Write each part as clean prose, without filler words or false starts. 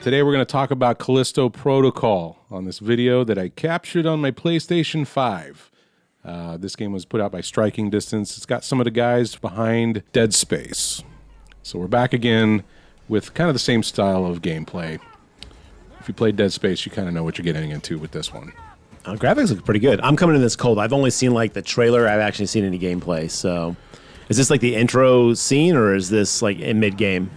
Today we're going to talk about Callisto Protocol on this video that I captured on my PlayStation 5. This game was put out by Striking Distance. It's got some of the guys behind Dead Space. So we're back again with kind of the same style of gameplay. If you played Dead Space, you kind of know what you're getting into with this one. Graphics look pretty good. I'm coming in this cold. I've only seen like the trailer. I've actually seen any gameplay. So is this like the intro scene or is this like in mid-game?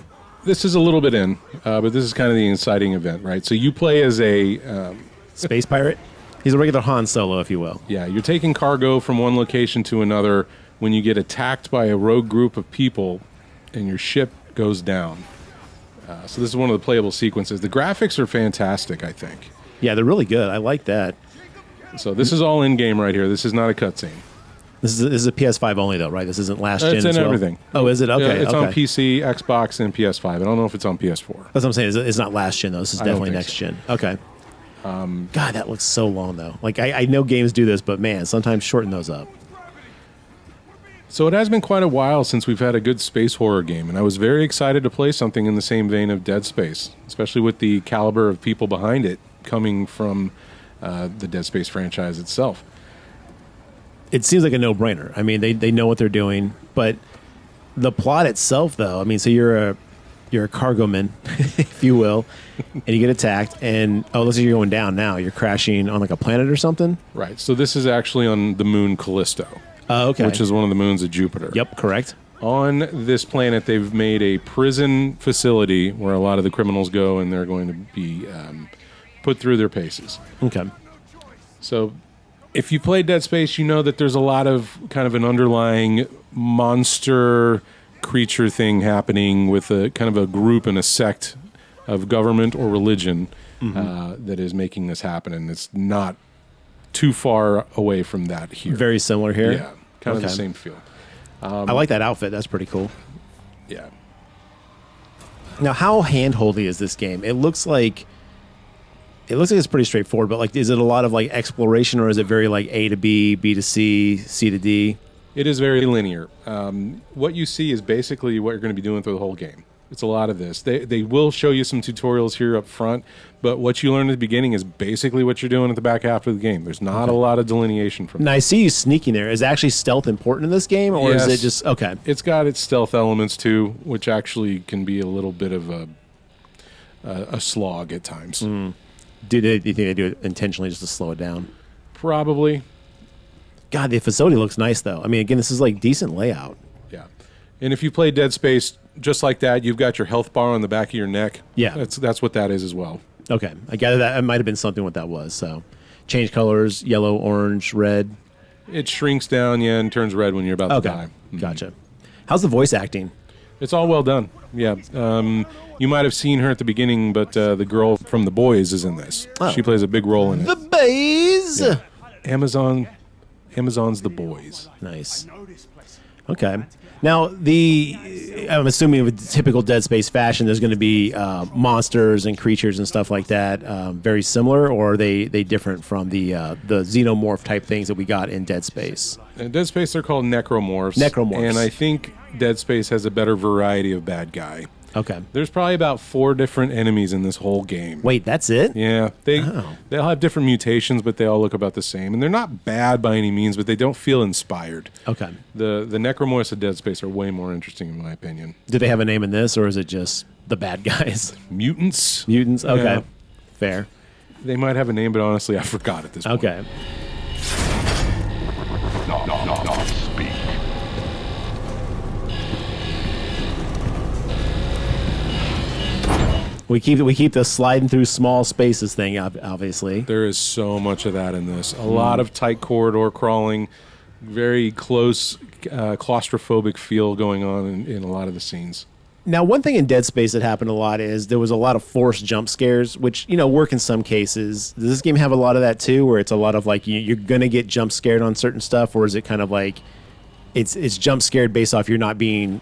This is a little bit in, but this is kind of the inciting event, right? So you play as a... space pirate? He's a regular Han Solo, if you will. Yeah, you're taking cargo from one location to another when you get attacked by a rogue group of people and your ship goes down. So this is one of the playable sequences. The graphics are fantastic, I think. Yeah, they're really good. I like that. So this is all in-game right here. This is not a cutscene. This is a PS5 only, though, right? This isn't last gen It's in as well? everything. Oh, is it? Okay. Yeah, it's okay. on PC, Xbox, and PS5. I don't know if it's on PS4. That's what I'm saying. It's not last gen, though. This is definitely next gen. Okay. God, that looks so long, though. Like, I know games do this, but, man, sometimes shorten those up. So it has been quite a while since we've had a good space horror game, and I was very excited to play something in the same vein of Dead Space, especially with the caliber of people behind it coming from the Dead Space franchise itself. It seems like a no-brainer. I mean, they know what they're doing, but the plot itself, though, I mean, so you're a cargo man, if you will, and you get attacked, and, oh, looks like you're going down now. You're crashing on, like, a planet or something? Right, so this is actually on the moon Callisto. Okay. Which is one of the moons of Jupiter. Yep, correct. On this planet, they've made a prison facility where a lot of the criminals go, and they're going to be put through their paces. Okay. So if you play Dead Space, you know that there's a lot of kind of an underlying monster creature thing happening with a kind of a group and a sect of government or religion that is making this happen, and it's not too far away from that here. Very similar here? Yeah, kind of the same feel. I like that outfit. That's pretty cool. Yeah. Now, how hand-holdy is this game? It looks like it's pretty straightforward, but like, is it a lot of like exploration, or is it very like A to B, B to C, C to D? It is very linear. What you see is basically what you're going to be doing through the whole game. It's a lot of this. They will show you some tutorials here up front, but what you learn at the beginning is basically what you're doing at the back half of the game. There's not a lot of delineation from Now, I see you sneaking there. Is actually stealth important in this game, or is it just... Okay. It's got its stealth elements, too, which actually can be a little bit of a slog at times. Do you think they do it intentionally just to slow it down? Probably. God, the facility looks nice, though. I mean, again, this is like decent layout. Yeah. And if you play Dead Space just like that, you've got your health bar on the back of your neck. Yeah. That's what that is as well. Okay. I gather that it might have been something what that was. So change colors, yellow, orange, red. It shrinks down, and turns red when you're about to die. Gotcha. How's the voice acting? It's all well done. Yeah. You might have seen her at the beginning, but the girl from The Boys is in this. Oh. She plays a big role in it. The Boys! Yeah. Amazon's The Boys. Nice. Okay. Now, I'm assuming with typical Dead Space fashion, there's going to be monsters and creatures and stuff like that, very similar, or are they different from the xenomorph type things that we got in Dead Space? In Dead Space, they're called necromorphs. Necromorphs. And I think Dead Space has a better variety of bad guy. Okay. There's probably about 4 different enemies in this whole game. Wait, that's it? Yeah. They'll have different mutations, but they all look about the same. And they're not bad by any means, but they don't feel inspired. Okay. The necromorphs of Dead Space are way more interesting, in my opinion. Do they have a name in this, or is it just the bad guys? Mutants. Mutants? Okay. Yeah. Fair. They might have a name, but honestly, I forgot at this point. Okay. Not speak. We keep the sliding through small spaces thing, obviously. There is so much of that in this. A lot of tight corridor crawling, very close, claustrophobic feel going on in a lot of the scenes. Now, one thing in Dead Space that happened a lot is there was a lot of forced jump scares, which, work in some cases. Does this game have a lot of that too, where it's a lot of like you're going to get jump scared on certain stuff, or is it kind of like it's jump scared based off you're not being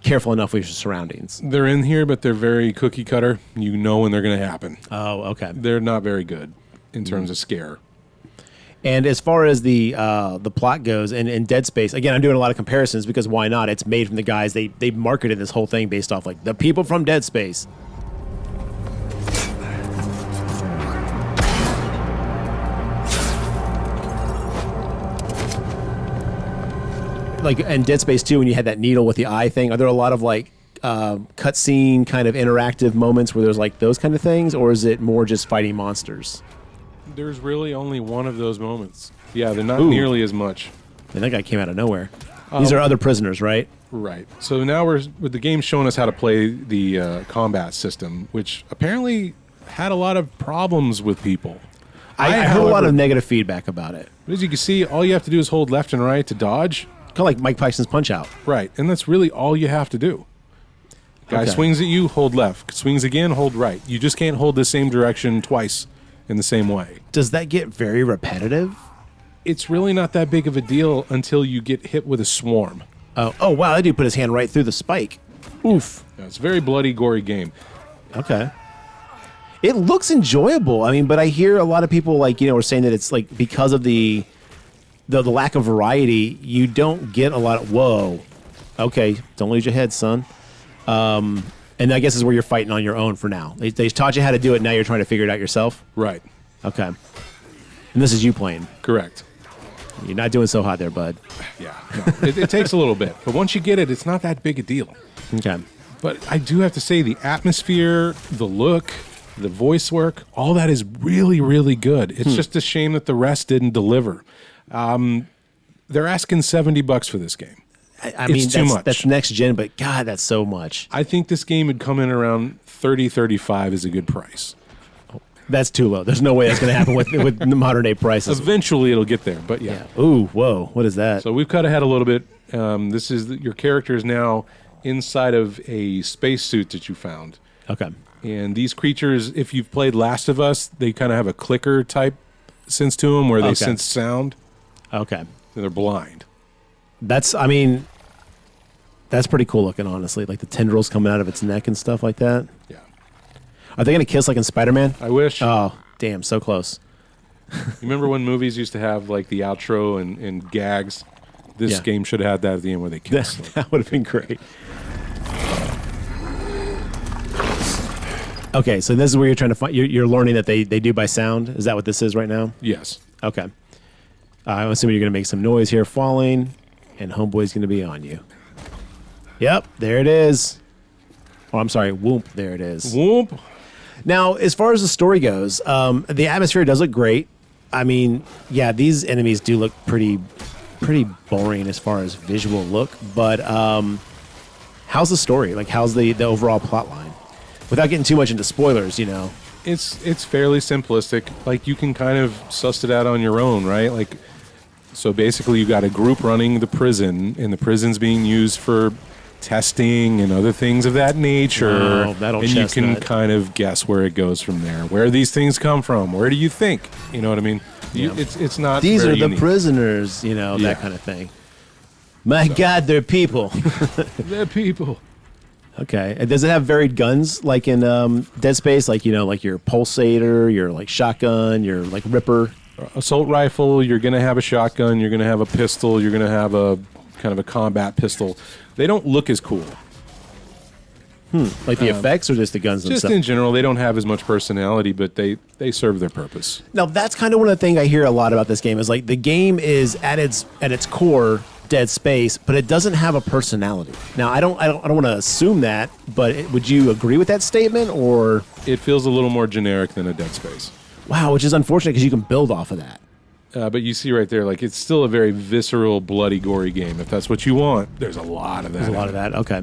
careful enough with your surroundings? They're in here, but they're very cookie cutter. You know when they're going to happen. Oh, okay. They're not very good in terms of scare. And as far as the plot goes, and in Dead Space, again, I'm doing a lot of comparisons because why not? It's made from the guys, they marketed this whole thing based off like the people from Dead Space. like in Dead Space 2 when you had that needle with the eye thing, are there a lot of like cutscene kind of interactive moments where there's like those kind of things, or is it more just fighting monsters? There's really only one of those moments. Yeah, they're not Ooh. nearly as much. And that guy came out of nowhere. These are other prisoners, right? Right. So now we're with the game showing us how to play the combat system, which apparently had a lot of problems with people. I heard a lot of negative feedback about it. As you can see, all you have to do is hold left and right to dodge. Kind of like Mike Tyson's Punch-Out. Right, and that's really all you have to do. Guy Okay. swings at you, hold left. Swings again, hold right. You just can't hold the same direction twice in the same way. Does that get very repetitive? It's really not that big of a deal until you get hit with a swarm. Oh, wow, that dude put his hand right through the spike. Oof. Yeah, it's a very bloody, gory game. Okay. It looks enjoyable. I mean, but I hear a lot of people like, are saying that it's like because of the lack of variety, you don't get a lot of, whoa. Okay, don't lose your head, son. And I guess this is where you're fighting on your own for now. They taught you how to do it, now you're trying to figure it out yourself? Right. Okay. And this is you playing. Correct. You're not doing so hot there, bud. Yeah. No, it takes a little bit. But once you get it, it's not that big a deal. Okay. But I do have to say the atmosphere, the look, the voice work, all that is really, really good. It's just a shame that the rest didn't deliver. They're asking $70 for this game. I mean, too much. That's next gen, but God, that's so much. I think this game would come in around 30, 35 is a good price. That's too low. There's no way that's going to happen with the modern day prices. Eventually it'll get there, but yeah. Ooh, whoa. What is that? So we've cut ahead a little bit. This is your character is now inside of a spacesuit that you found. Okay. And these creatures, if you've played Last of Us, they kind of have a clicker type sense to them where they sense sound. Okay. And they're blind. That's pretty cool looking, honestly. Like the tendrils coming out of its neck and stuff like that. Yeah. Are they going to kiss like in Spider-Man? I wish. Oh, damn. So close. You remember when movies used to have like the outro and gags? This game should have had that at the end where they kiss. That would have been great. Okay, so this is where you're trying to find. You're learning that they do by sound. Is that what this is right now? Yes. Okay. I'm assuming you're going to make some noise here, falling, and Homeboy's going to be on you. Yep, there it is. Oh, I'm sorry, whoop. There it is. Whoop. Now, as far as the story goes, the atmosphere does look great. I mean, yeah, these enemies do look pretty boring as far as visual look. But how's the story? Like, how's the overall plot line? Without getting too much into spoilers, It's fairly simplistic. Like you can kind of suss it out on your own, right? Like, so basically you got a group running the prison, and the prison's being used for testing and other things of that nature. Oh, that old and you can chestnut. kind of guess where it goes from there. Where these things come from? Where do you think? You know what I mean? It's not. These very are the unique. prisoners, Yeah. that kind of thing. My God, they're people. They're people. Okay. And does it have varied guns like in Dead Space? Like, like your pulsator, your like shotgun, your like ripper? Assault rifle. You're gonna have a shotgun. You're gonna have a pistol. You're gonna have a kind of a combat pistol. They don't look as cool. Like the effects or just the guns Just themselves? in general, they don't have as much personality, but they serve their purpose. Now, that's kind of one of the things I hear a lot about this game is like the game is at its core Dead Space, but it doesn't have a personality. Now, I don't want to assume that, but would you agree with that statement or? It feels a little more generic than a Dead Space. Wow, which is unfortunate because you can build off of that. But you see right there, like it's still a very visceral, bloody, gory game. If that's what you want, there's a lot of that. There's a lot of that. Okay.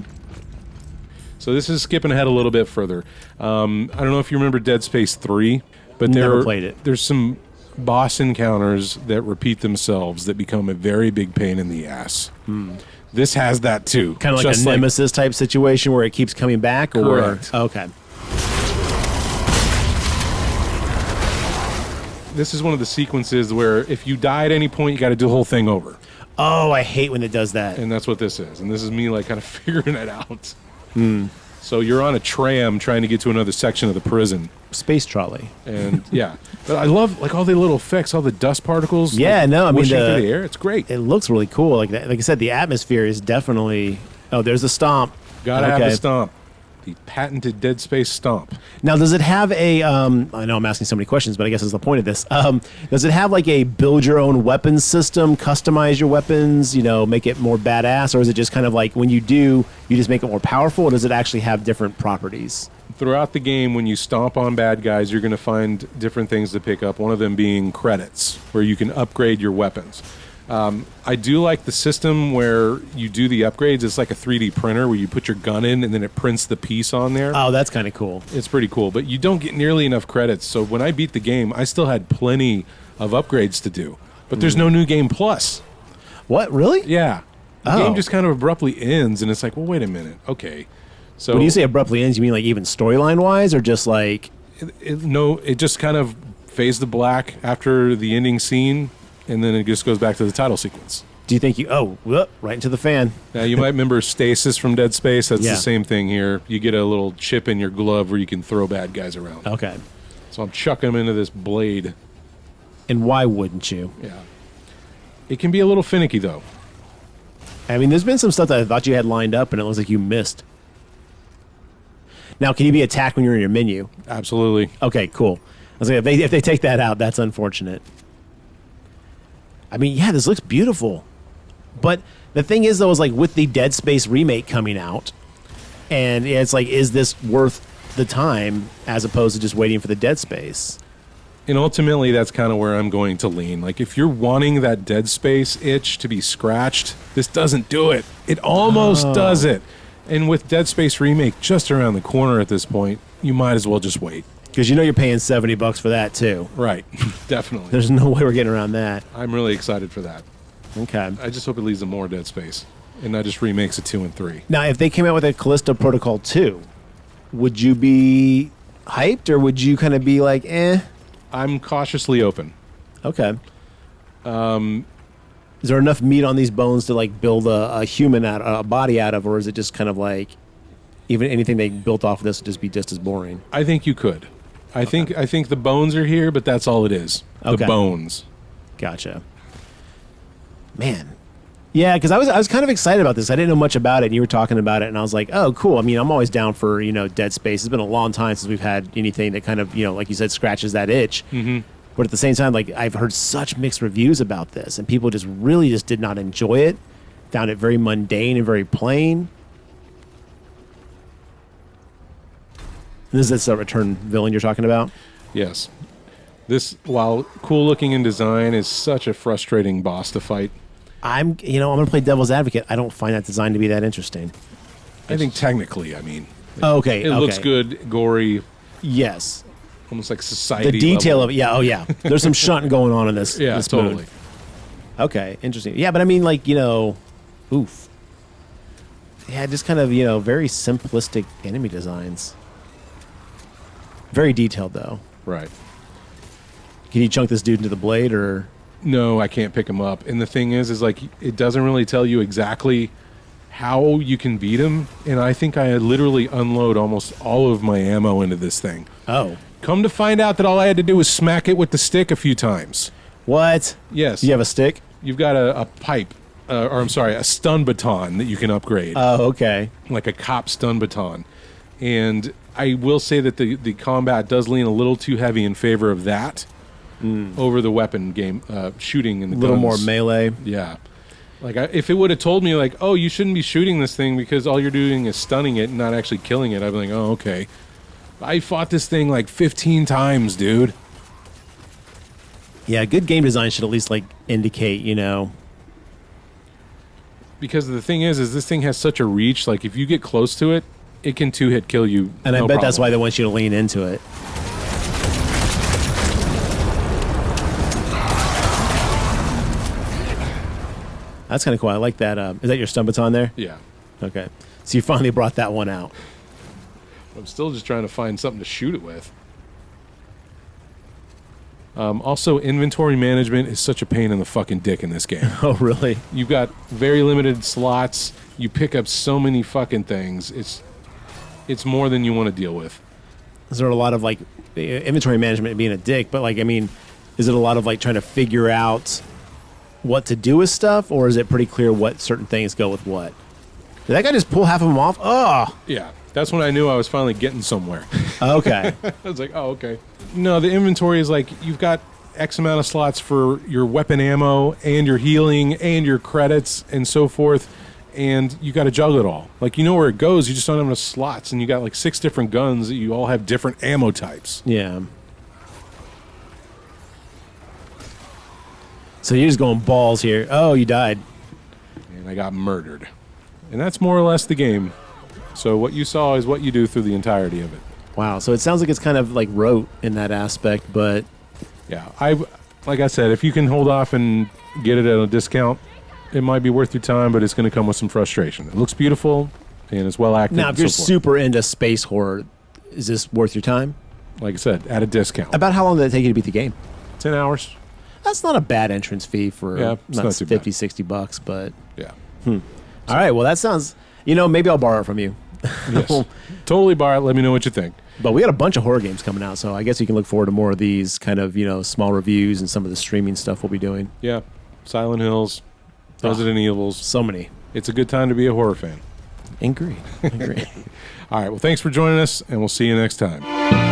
So this is skipping ahead a little bit further. I don't know if you remember Dead Space 3, but Never played it. There's some boss encounters that repeat themselves that become a very big pain in the ass. This has that too. Kind of like a Nemesis type situation where it keeps coming back? Correct. Or? Okay. This is one of the sequences where if you die at any point, you got to do the whole thing over. Oh, I hate when it does that. And that's what this is. And this is me like kind of figuring it out. So you're on a tram trying to get to another section of the prison. Space trolley. And yeah. But I love like all the little effects, all the dust particles. Yeah, like, no, I mean, whooshing through the air. It's great. It looks really cool. Like I said, the atmosphere is definitely. Oh, there's a stomp. Gotta have the stomp. The patented Dead Space Stomp. Now, does it have a? I know I'm asking so many questions, but I guess that's the point of this. Does it have like a build your own weapons system, customize your weapons, make it more badass, or is it just kind of like when you do, you just make it more powerful, or does it actually have different properties? Throughout the game, when you stomp on bad guys, you're going to find different things to pick up. One of them being credits, where you can upgrade your weapons. I do like the system where you do the upgrades. It's like a 3D printer where you put your gun in and then it prints the piece on there. Oh, that's kind of cool. It's pretty cool, but you don't get nearly enough credits. So when I beat the game, I still had plenty of upgrades to do. But there's no New Game Plus. What, really? Yeah. The Oh. game just kind of abruptly ends, and it's like, well, wait a minute. Okay. So When you say abruptly ends, you mean like even storyline-wise, or just like... it just kind of fades to black after the ending scene, and then it just goes back to the title sequence. Do you think whoop, right into the fan? Now, you might remember Stasis from Dead Space. That's Yeah. the same thing here. You get a little chip in your glove where you can throw bad guys around. Okay. So I'm chucking them into this blade. And why wouldn't you? Yeah. It can be a little finicky, though. I mean, there's been some stuff that I thought you had lined up, and it looks like you missed. Now, can you be attacked when you're in your menu? Absolutely. Okay, cool. I was like, if they take that out, that's unfortunate. I mean, yeah, this looks beautiful. But the thing is, though, is like with the Dead Space remake coming out, and it's like, is this worth the time as opposed to just waiting for the Dead Space? And ultimately, that's kind of where I'm going to lean. Like, if you're wanting that Dead Space itch to be scratched, this doesn't do it. It almost does it. And with Dead Space Remake just around the corner at this point, you might as well just wait. Because you're paying $70 for that, too. Right. Definitely. There's no way we're getting around that. I'm really excited for that. Okay. I just hope it leads to more Dead Space and not just remakes of 2 and 3. Now, if they came out with a Callisto Protocol 2, would you be hyped, or would you kind of be like, eh? I'm cautiously open. Okay. Is there enough meat on these bones to like build a human out, a body out of, or is it just kind of like even anything they built off of this would just be just as boring? I think you could. I think the bones are here, but that's all it is. The Okay. bones. Gotcha. Man. Yeah, because I was kind of excited about this. I didn't know much about it, and you were talking about it, and I was like, oh, cool. I mean, I'm always down for, Dead Space. It's been a long time since we've had anything that kind of, like you said, scratches that itch. Mm-hmm. But at the same time, like, I've heard such mixed reviews about this, and people just really just did not enjoy it, found it very mundane and very plain. This is the return villain you're talking about? Yes. This, while cool looking in design, is such a frustrating boss to fight. I'm going to play devil's advocate. I don't find that design to be that interesting. I think technically, I mean. Okay. It looks good, gory, Yes. almost like society. The detail level. of it. Yeah. Oh, yeah. There's some shunting going on in this. Yeah, this totally. moon. Okay. Interesting. Yeah, but I mean, like, oof. Yeah, just kind of, very simplistic enemy designs. Very detailed, though. Right. Can you chunk this dude into the blade, or? No, I can't pick him up. And the thing is like, it doesn't really tell you exactly how you can beat him. And I think I literally unload almost all of my ammo into this thing. Oh. Come to find out that all I had to do was smack it with the stick a few times. What? Yes. You have a stick? You've got a pipe, a stun baton that you can upgrade. Oh, okay. Like a cop stun baton. And I will say that the combat does lean a little too heavy in favor of that over the weapon game, shooting in the A little more guns. melee. Yeah. Like, if it would have told me, like, oh, you shouldn't be shooting this thing because all you're doing is stunning it and not actually killing it, I'd be like, oh, okay. I fought this thing like 15 times, dude. Yeah, good game design should at least, like, indicate, Because the thing is this thing has such a reach. Like, if you get close to it, it can two-hit kill you. And I bet that's why they want you to lean into it. That's kind of cool. I like that. Is that your stun baton there? Yeah. Okay. So you finally brought that one out. I'm still just trying to find something to shoot it with. Also, inventory management is such a pain in the fucking dick in this game. Oh, really? You've got very limited slots. You pick up so many fucking things. It's more than you want to deal with. Is there a lot of, like, inventory management being a dick, but, like, I mean, is it a lot of, like, trying to figure out what to do with stuff, or is it pretty clear what certain things go with what? Did that guy just pull half of them off? Oh! Yeah. That's when I knew I was finally getting somewhere. Okay. I was like, oh, okay. No, the inventory is like you've got X amount of slots for your weapon ammo and your healing and your credits and so forth, and you got to juggle it all. Like, you know where it goes, you just don't have enough slots, and you got like 6 different guns that you all have different ammo types. Yeah. So you're just going balls here. Oh, you died. And I got murdered. And that's more or less the game. So what you saw is what you do through the entirety of it. Wow. So it sounds like it's kind of like rote in that aspect, but Yeah, like I said, if you can hold off and get it at a discount, it might be worth your time, but it's going to come with some frustration. It looks beautiful, and it's well acted. now if you're and so forth. super into space horror, is this worth your time? Like I said, at a discount. About how long did it take you to beat the game? 10 hours. That's not a bad entrance fee for Yeah, it's not too 50, bad. $60, but Yeah. all right. Well, that sounds, maybe I'll borrow it from you. Yes. Totally buy it. Let me know what you think. But we got a bunch of horror games coming out, so I guess you can look forward to more of these kind of, small reviews and some of the streaming stuff we'll be doing. Yeah. Silent Hills, Resident Evils. So many. It's a good time to be a horror fan. Agree. All right. Well, thanks for joining us, and we'll see you next time.